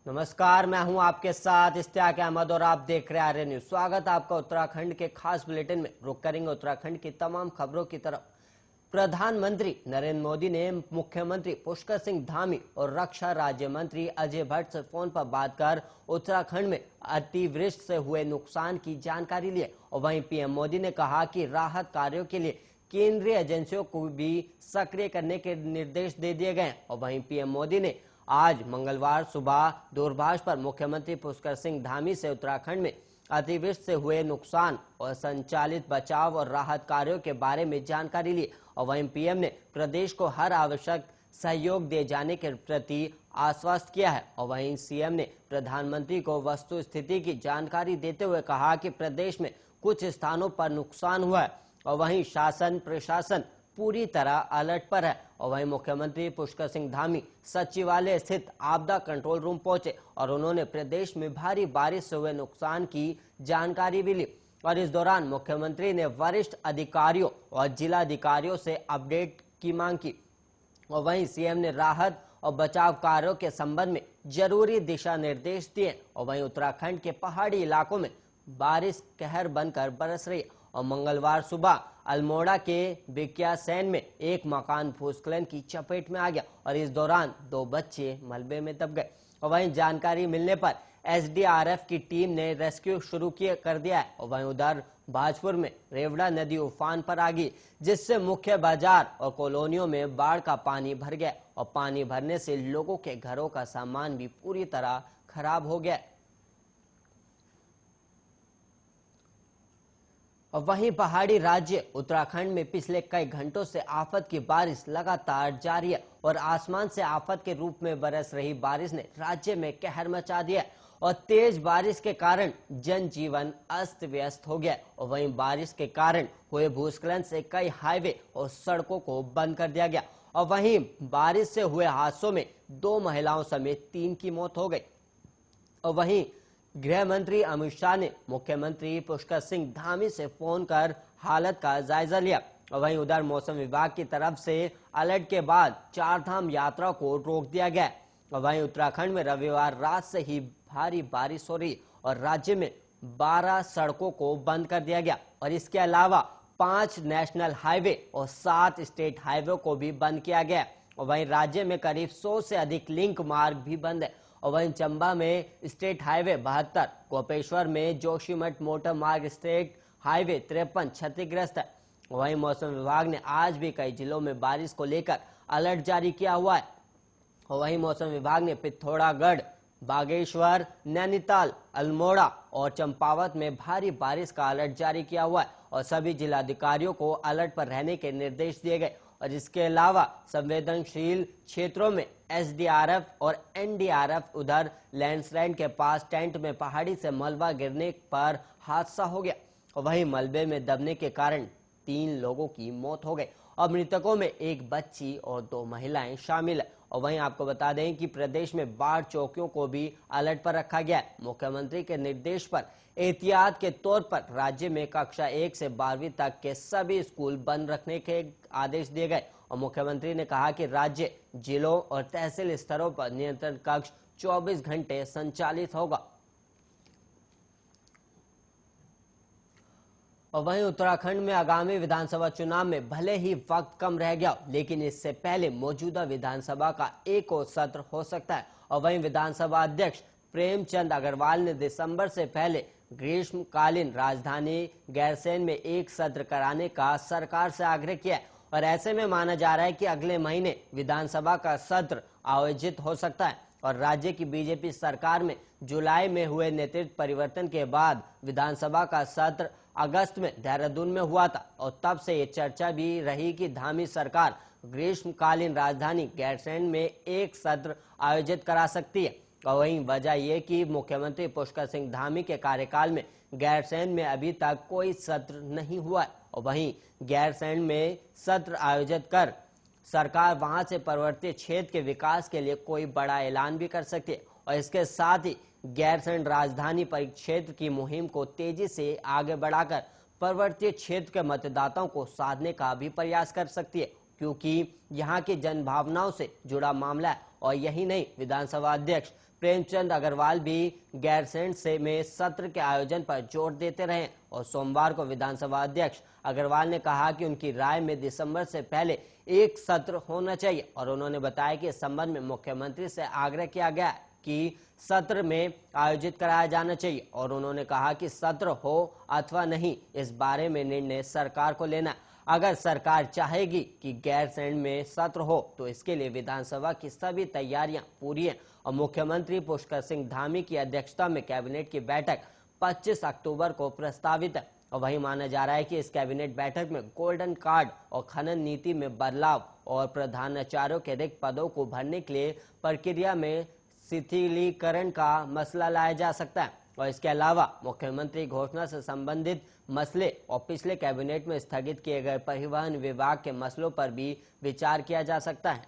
नमस्कार, मैं हूं आपके साथ इश्तियाक अहमद और आप देख रहे हैं आर्य न्यूज। स्वागत है आपका उत्तराखंड के खास बुलेटिन में। रुक करेंगे उत्तराखंड की तमाम खबरों की तरफ। प्रधानमंत्री नरेंद्र मोदी ने मुख्यमंत्री पुष्कर सिंह धामी और रक्षा राज्य मंत्री अजय भट्ट से फोन पर बात कर उत्तराखंड में अतिवृष्टि से हुए नुकसान की जानकारी ली। और वहीं पीएम मोदी ने कहा कि राहत कार्यों के लिए केंद्रीय एजेंसियों को भी सक्रिय करने के निर्देश दे दिए गए। और वहीं पीएम मोदी ने आज मंगलवार सुबह दूरभाष पर मुख्यमंत्री पुष्कर सिंह धामी से उत्तराखंड में अतिवृष्टि से हुए नुकसान और संचालित बचाव और राहत कार्यों के बारे में जानकारी ली। और वहीं पीएम ने प्रदेश को हर आवश्यक सहयोग दिए जाने के प्रति आश्वस्त किया है। और वहीं सीएम ने प्रधानमंत्री को वस्तु स्थिति की जानकारी देते हुए कहा कि प्रदेश में कुछ स्थानों पर नुकसान हुआ है और वहीं शासन प्रशासन पूरी तरह अलर्ट पर है। और वहीं मुख्यमंत्री पुष्कर सिंह धामी सचिवालय स्थित आपदा कंट्रोल रूम पहुंचे और उन्होंने प्रदेश में भारी बारिश से हुए नुकसान की जानकारी भी ली। और इस दौरान मुख्यमंत्री ने वरिष्ठ अधिकारियों और जिलाधिकारियों से अपडेट की मांग की। और वहीं सीएम ने राहत और बचाव कार्यों के संबंध में जरूरी दिशा निर्देश दिए। और वहीं उत्तराखंड के पहाड़ी इलाकों में बारिश कहर बनकर बरस रही है। और मंगलवार सुबह अल्मोड़ा के बिक्यासैन में एक मकान भूस्खलन की चपेट में आ गया और इस दौरान 2 बच्चे मलबे में दब गए। और वहीं जानकारी मिलने पर एसडीआरएफ की टीम ने रेस्क्यू शुरू कर दिया है। और वहीं उधर भाजपुर में रेवड़ा नदी उफान पर आ गई, जिससे मुख्य बाजार और कॉलोनियों में बाढ़ का पानी भर गया और पानी भरने से लोगों के घरों का सामान भी पूरी तरह खराब हो गया। और वहीं पहाड़ी राज्य उत्तराखंड में पिछले कई घंटों से आफत की बारिश लगातार जारी है और आसमान से आफत के रूप में बरस रही बारिश ने राज्य में कहर मचा दिया और तेज बारिश के कारण जनजीवन अस्त व्यस्त हो गया। और वहीं बारिश के कारण हुए भूस्खलन से कई हाईवे और सड़कों को बंद कर दिया गया। और वहीं बारिश से हुए हादसों में 2 महिलाओं समेत 3 की मौत हो गई। और वहीं गृह मंत्री अमित शाह ने मुख्यमंत्री पुष्कर सिंह धामी से फोन कर हालत का जायजा लिया। और वहीं उधर मौसम विभाग की तरफ से अलर्ट के बाद 4 धाम यात्रा को रोक दिया गया। और वहीं उत्तराखंड में रविवार रात से ही भारी बारिश हो रही और राज्य में 12 सड़कों को बंद कर दिया गया। और इसके अलावा 5 नेशनल हाईवे और 7 स्टेट हाईवे को भी बंद किया गया। और वहीं राज्य में करीब 100 से अधिक लिंक मार्ग भी बंद है। और वहीं चंबा में स्टेट हाईवे 72, गोपेश्वर में जोशीमठ मोटर मार्ग स्टेट हाईवे 53 क्षतिग्रस्त है। वहीं मौसम विभाग ने आज भी कई जिलों में बारिश को लेकर अलर्ट जारी किया हुआ है। और वहीं मौसम विभाग ने पिथौरागढ़, बागेश्वर, नैनीताल, अल्मोड़ा और चंपावत में भारी बारिश का अलर्ट जारी किया हुआ है और सभी जिलाधिकारियों को अलर्ट पर रहने के निर्देश दिए गए। और इसके अलावा संवेदनशील क्षेत्रों में एसडीआरएफ और एनडीआरएफ उधर लैंडस्लाइड के पास टेंट में पहाड़ी से मलबा गिरने पर हादसा हो गया और वहीं मलबे में दबने के कारण 3 लोगों की मौत हो गई और मृतकों में 1 बच्ची और 2 महिलाएं शामिल है। और वहीं आपको बता दें कि प्रदेश में बाढ़ चौकियों को भी अलर्ट पर रखा गया है। मुख्यमंत्री के निर्देश पर एहतियात के तौर पर राज्य में कक्षा 1 से 12वीं तक के सभी स्कूल बंद रखने के आदेश दिए गए। और मुख्यमंत्री ने कहा कि राज्य, जिलों और तहसील स्तरों पर नियंत्रण कक्ष 24 घंटे संचालित होगा। और वहीं उत्तराखंड में आगामी विधानसभा चुनाव में भले ही वक्त कम रह गया, लेकिन इससे पहले मौजूदा विधानसभा का एक और सत्र हो सकता है। और वहीं विधानसभा अध्यक्ष प्रेमचंद अग्रवाल ने दिसंबर से पहले ग्रीष्मकालीन राजधानी गैरसैंण में एक सत्र कराने का सरकार से आग्रह किया है। और ऐसे में माना जा रहा है कि अगले महीने विधानसभा का सत्र आयोजित हो सकता है। और राज्य की बीजेपी सरकार में जुलाई में हुए नेतृत्व परिवर्तन के बाद विधानसभा का सत्र अगस्त में देहरादून में हुआ था और तब से ये चर्चा भी रही कि धामी सरकार ग्रीष्मकालीन राजधानी गैरसैंण में एक सत्र आयोजित करा सकती है। और वहीं वजह यह कि मुख्यमंत्री पुष्कर सिंह धामी के कार्यकाल में गैरसैंण में अभी तक कोई सत्र नहीं हुआ है। और वहीं गैरसैंण में सत्र आयोजित कर सरकार वहां से पर्वतीय क्षेत्र के विकास के लिए कोई बड़ा ऐलान भी कर सकती है। और इसके साथ ही गैरसैंण राजधानी परिक्षेत्र की मुहिम को तेजी से आगे बढ़ाकर पर्वतीय क्षेत्र के मतदाताओं को साधने का भी प्रयास कर सकती है, क्योंकि यहाँ की जनभावनाओं से जुड़ा मामला है। और यही नहीं, विधानसभा अध्यक्ष प्रेमचंद अग्रवाल भी गैरसैंण से में सत्र के आयोजन पर जोर देते रहे और सोमवार को विधानसभा अध्यक्ष अग्रवाल ने कहा कि उनकी राय में दिसंबर से पहले एक सत्र होना चाहिए और उन्होंने बताया कि इस संबंध में मुख्यमंत्री से आग्रह किया गया कि सत्र में आयोजित कराया जाना चाहिए और उन्होंने कहा कि सत्र हो अथवा नहीं, इस बारे में निर्णय सरकार को लेना। अगर सरकार चाहेगी कि गैरसैंण में सत्र हो तो इसके लिए विधानसभा की सभी तैयारियां पूरी हैं और मुख्यमंत्री पुष्कर सिंह धामी की अध्यक्षता में कैबिनेट की बैठक 25 अक्टूबर को प्रस्तावित है और वहीं माना जा रहा है कि इस कैबिनेट बैठक में गोल्डन कार्ड और खनन नीति में बदलाव और प्रधानाचार्यों के रिक्त पदों को भरने के लिए प्रक्रिया में शिथिलीकरण का मसला लाया जा सकता है और इसके अलावा मुख्यमंत्री घोषणा से संबंधित मसले और पिछले कैबिनेट में स्थगित किए गए परिवहन विभाग के मसलों पर भी विचार किया जा सकता है।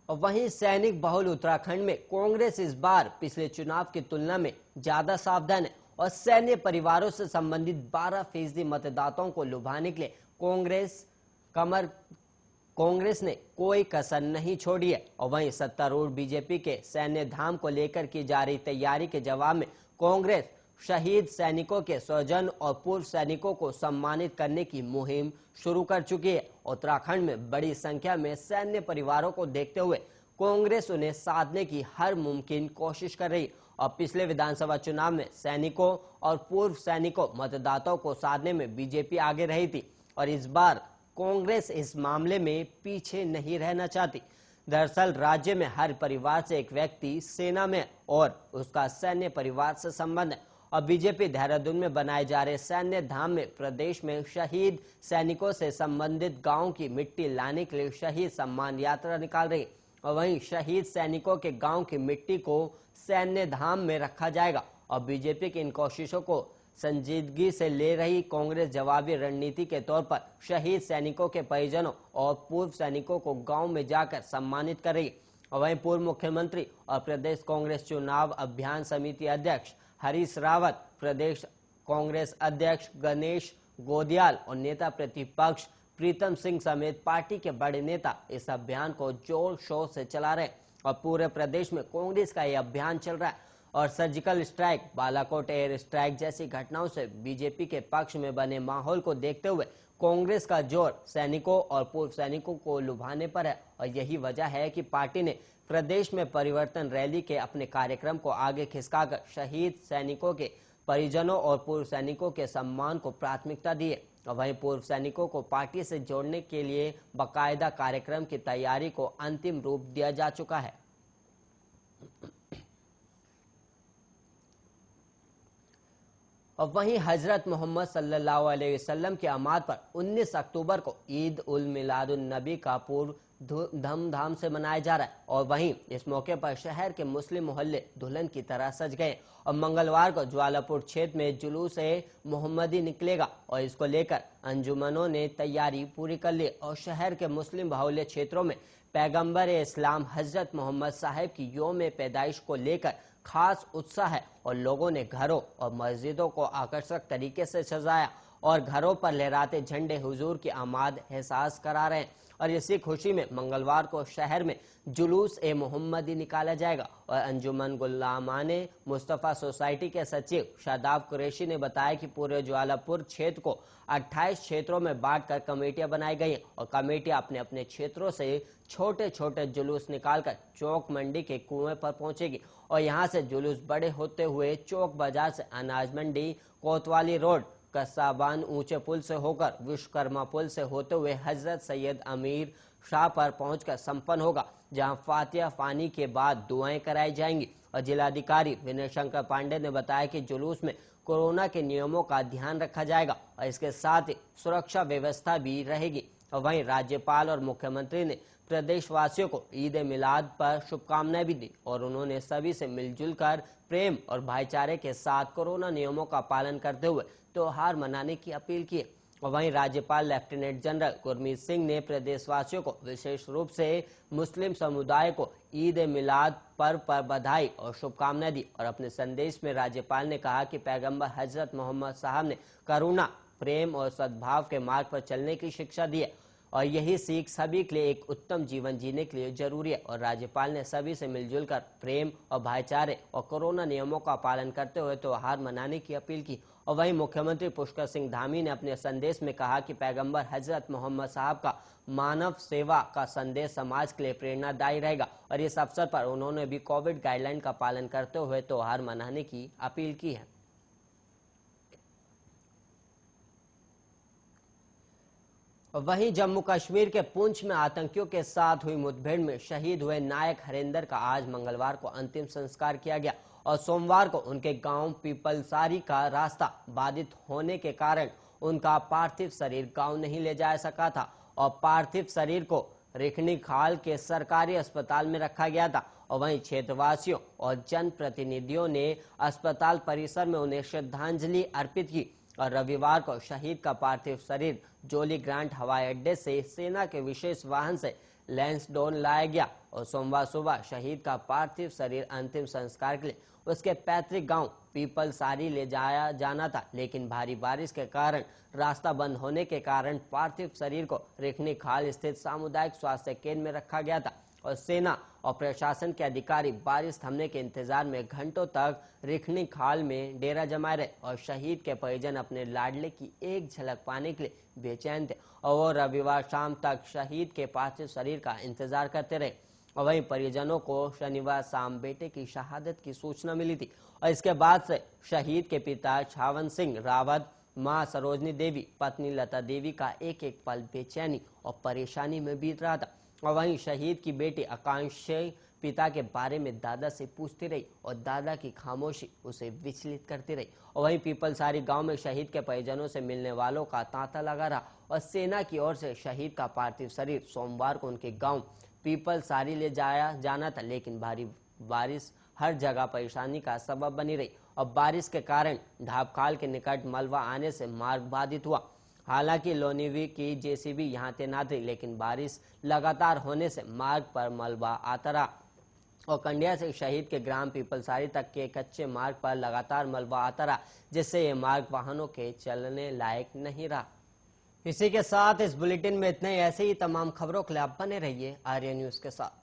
और वहीं सैनिक बहुल उत्तराखंड में कांग्रेस इस बार पिछले चुनाव की तुलना में ज्यादा सावधान है और सैन्य परिवारों से संबंधित 12% मतदाताओं को लुभाने के लिए कांग्रेस ने कोई कसर नहीं छोड़ी है और वहीं सत्तारूढ़ बीजेपी के सैन्य धाम को लेकर की जा रही तैयारी के जवाब में कांग्रेस शहीद सैनिकों के स्वजन और पूर्व सैनिकों को सम्मानित करने की मुहिम शुरू कर चुकी है। उत्तराखंड में बड़ी संख्या में सैन्य परिवारों को देखते हुए कांग्रेस उन्हें साधने की हर मुमकिन कोशिश कर रही और पिछले विधानसभा चुनाव में सैनिकों और पूर्व सैनिकों मतदाताओं को साधने में बीजेपी आगे रही थी और इस बार कांग्रेस इस मामले में पीछे नहीं रहना चाहती। दरअसल राज्य में हर परिवार से एक व्यक्ति सेना में और उसका सैन्य परिवार से संबंध है और बीजेपी देहरादून में बनाए जा रहे सैन्य धाम में प्रदेश में शहीद सैनिकों से संबंधित गांव की मिट्टी लाने के लिए शहीद सम्मान यात्रा निकाल रही और वहीं शहीद सैनिकों के गांव की मिट्टी को सैन्य धाम में रखा जाएगा और बीजेपी की इन कोशिशों को संजीदगी से ले रही कांग्रेस जवाबी रणनीति के तौर पर शहीद सैनिकों के परिजनों और पूर्व सैनिकों को गांव में जाकर सम्मानित कर रही और वहीं पूर्व मुख्यमंत्री और प्रदेश कांग्रेस चुनाव अभियान समिति अध्यक्ष हरीश रावत, प्रदेश कांग्रेस अध्यक्ष गणेश गोदियाल और नेता प्रतिपक्ष प्रीतम सिंह समेत पार्टी के बड़े नेता इस अभियान को जोर शोर से चला रहे और पूरे प्रदेश में कांग्रेस का यह अभियान चल रहा है और surgical strike, Balakot air strike जैसी घटनाओं से बीजेपी के पक्ष में बने माहौल को देखते हुए कांग्रेस का जोर सैनिकों और पूर्व सैनिकों को लुभाने पर है और यही वजह है कि पार्टी ने प्रदेश में परिवर्तन रैली के अपने कार्यक्रम को आगे खिसकाकर शहीद सैनिकों के परिजनों और पूर्व सैनिकों के सम्मान को प्राथमिकता दी है और वहीं पूर्व सैनिकों को पार्टी से जोड़ने के लिए बाकायदा कार्यक्रम की तैयारी को अंतिम रूप दिया जा चुका है। और वहीं हजरत मोहम्मद सल्लल्लाहु अलैहि वसल्लम के आमाद पर 19 अक्टूबर को ईद उल मिलादुन नबी का पूर्व धूमधाम से मनाया जा रहा है और वहीं इस मौके पर शहर के मुस्लिम मोहल्ले दुल्हन की तरह सज गए और मंगलवार को ज्वालापुर क्षेत्र में जुलूस मोहम्मदी निकलेगा और इसको लेकर अंजुमनों ने तैयारी पूरी कर ली और शहर के मुस्लिम बाहुल्य क्षेत्रों में पैगंबर इस्लाम हजरत मोहम्मद साहिब की यौम पैदाइश को लेकर खास उत्साह है और लोगों ने घरों और मस्जिदों को आकर्षक तरीके से सजाया और घरों पर लहराते झंडे हुजूर की आमाद एहसास करा रहे हैं और इसी खुशी में मंगलवार को शहर में जुलूस ए मोहम्मदी निकाला जाएगा और अंजुमन गुलामाने मुस्तफ़ा सोसाइटी के सचिव शादाब कुरैशी ने बताया कि पूरे ज्वालापुर क्षेत्र को 28 क्षेत्रों में बांटकर कमेटियां बनाई गई हैं और कमेटियां अपने अपने क्षेत्रों से छोटे छोटे जुलूस निकालकर चौक मंडी के कुएं पर पहुंचेगी और यहां से जुलूस बड़े होते हुए चौक बाजार से अनाज मंडी, कोतवाली रोड, कस्साबान ऊंचे पुल से होकर विश्वकर्मा पुल से होते हुए हजरत सैयद अमीर शाह पर पहुंचकर संपन्न होगा, जहां फातिहा फानी के बाद दुआएं कराई जाएंगी और जिलाधिकारी विनय शंकर पांडे ने बताया कि जुलूस में कोरोना के नियमों का ध्यान रखा जाएगा और इसके साथ ही सुरक्षा व्यवस्था भी रहेगी और वहीं राज्यपाल और मुख्यमंत्री ने प्रदेशवासियों को ईद मिलाद पर शुभकामनाएं भी दी और उन्होंने सभी से मिलजुल कर प्रेम और भाईचारे के साथ कोरोना नियमों का पालन करते हुए त्योहार मनाने की अपील की और वहीं राज्यपाल लेफ्टिनेंट जनरल गुरमीत सिंह ने प्रदेशवासियों को विशेष रूप से मुस्लिम समुदाय को ईद मिलाद पर्व पर बधाई और शुभकामनाएं दी और अपने संदेश में राज्यपाल ने कहा कि पैगंबर हजरत मोहम्मद साहब ने करुणा, प्रेम और सद्भाव के मार्ग पर चलने की शिक्षा दी है। और यही सीख सभी के लिए एक उत्तम जीवन जीने के लिए जरूरी है। और राज्यपाल ने सभी से मिलजुल कर प्रेम और भाईचारे और कोरोना नियमों का पालन करते हुए त्योहार मनाने की अपील की। और वहीं मुख्यमंत्री पुष्कर सिंह धामी ने अपने संदेश में कहा कि पैगंबर हजरत मोहम्मद साहब का मानव सेवा का संदेश समाज के लिए प्रेरणादायी रहेगा। और इस अवसर पर उन्होंने भी कोविड गाइडलाइन का पालन करते हुए त्योहार मनाने की अपील की है। वहीं जम्मू कश्मीर के पुंछ में आतंकियों के साथ हुई मुठभेड़ में शहीद हुए नायक हरेंद्र का आज मंगलवार को अंतिम संस्कार किया गया। और सोमवार को उनके गांव पीपलसारी का रास्ता बाधित होने के कारण उनका पार्थिव शरीर गांव नहीं ले जा सका था और पार्थिव शरीर को रेखनी खाल के सरकारी अस्पताल में रखा गया था। और वहीं क्षेत्रवासियों और जनप्रतिनिधियों ने अस्पताल परिसर में उन्हें श्रद्धांजलि अर्पित की। और रविवार को शहीद का पार्थिव शरीर जोली ग्रांट हवाई अड्डे से सेना के विशेष वाहन से लैंसडोन लाया गया। और सोमवार सुबह शहीद का पार्थिव शरीर अंतिम संस्कार के लिए उसके पैतृक गांव पीपलसारी ले जाया जाना था, लेकिन भारी बारिश के कारण रास्ता बंद होने के कारण पार्थिव शरीर को रेखनी खाल स्थित सामुदायिक स्वास्थ्य केंद्र में रखा गया था। और सेना और प्रशासन के अधिकारी बारिश थमने के इंतजार में घंटों तक रेखनी खाल में डेरा जमाए रहे। और शहीद के परिजन अपने लाडले की एक झलक पाने के लिए बेचैन थे और वो रविवार शाम तक शहीद के पार्थिव शरीर का इंतजार करते रहे। और वहीं परिजनों को शनिवार शाम बेटे की शहादत की सूचना मिली थी और इसके बाद से शहीद के पिता छावन सिंह रावत, मां सरोजनी देवी, पत्नी लता देवी का एक एक पल बेचैनी और परेशानी में बीत रहा था। और वहीं शहीद की बेटी आकांक्षी पिता के बारे में दादा से पूछती रही और दादा की खामोशी उसे विचलित करती रही। और वहीं पीपलसारी गांव में शहीद के परिजनों से मिलने वालों का तांता लगा रहा और सेना की ओर से शहीद का पार्थिव शरीर सोमवार को उनके गांव पीपलसारी ले जाया जाना था, लेकिन भारी बारिश हर जगह परेशानी का सबब बनी रही। और बारिश के कारण ढाबखाल के निकट मलबा आने से मार्ग बाधित हुआ। हालांकि लोनीवी की जेसीबी यहां तैनात रही, लेकिन बारिश लगातार होने से मार्ग पर मलबा आता रहा। और कंडिया से शहीद के ग्राम पीपलसारी तक के कच्चे मार्ग पर लगातार मलबा आता रहा, जिससे ये मार्ग वाहनों के चलने लायक नहीं रहा। इसी के साथ इस बुलेटिन में इतने ऐसे ही तमाम खबरों के लिए आप बने रहिए आर्या न्यूज के साथ।